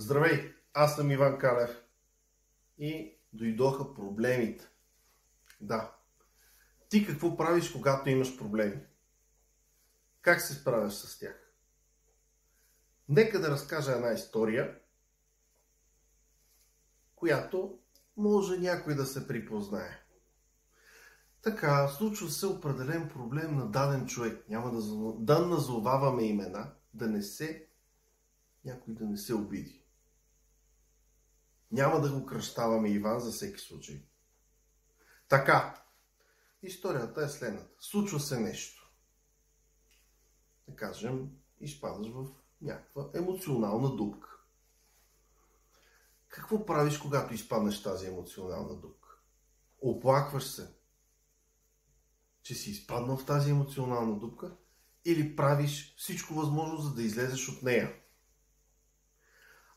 Здравей, аз съм Иван Калев и дойдоха проблемите. Да, ти какво правиш, когато имаш проблеми? Как се справяш с тях? Нека да разкажа една история, която може някой да се припознае. Така, случва се определен проблем на даден човек. Няма да назоваваме имена, някой да не се обиди. Няма да го кръщаваме Иван за всеки случай. Така, историята е следната. Случва се нещо. Да кажем, изпадаш в някаква емоционална дупка. Какво правиш, когато изпаднеш в тази емоционална дупка? Оплакваш се, че си изпаднал в тази емоционална дупка, или правиш всичко възможно, за да излезеш от нея?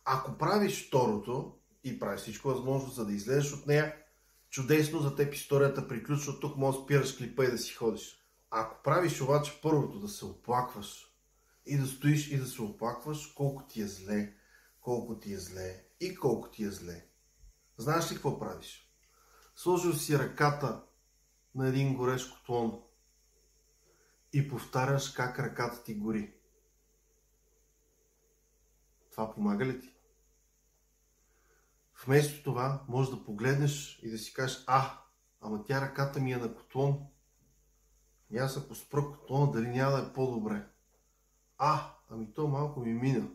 Ако правиш второто и правиш всичко възможно, за да излезеш от нея, чудесно, за теб историята приключва. Тук може да спираш клипа и да си ходиш. Ако правиш обаче първото, да се оплакваш и да стоиш и да се оплакваш колко ти е зле, колко ти е зле и колко ти е зле, знаеш ли какво правиш? Сложил си ръката на един горещ котлон и повтаряш как ръката ти гори. Това помага ли ти? Вместо това, може да погледнеш и да си кажеш: ама тя ръката ми е на котлон. И аз ако спра котлона, дали няма да е по-добре? Ами то малко ми мина.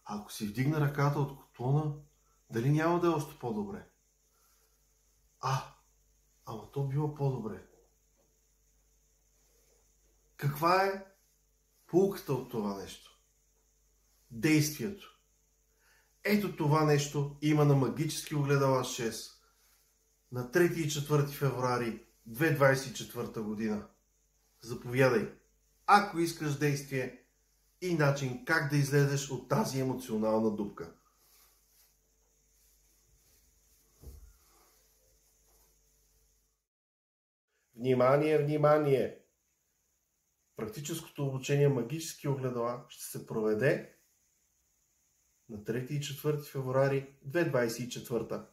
А ако си вдигна ръката от котлона, дали няма да е още по-добре? Ама то било по-добре. Каква е поуката от това нещо? Действието. Ето това нещо има на Магически огледала 6 на 3 и 4 февруари 2024 година. Заповядай, ако искаш действие и начин как да излезеш от тази емоционална дупка. Внимание, внимание! Практическото обучение Магически огледала ще се проведе на 3 и 4 февруари 2024.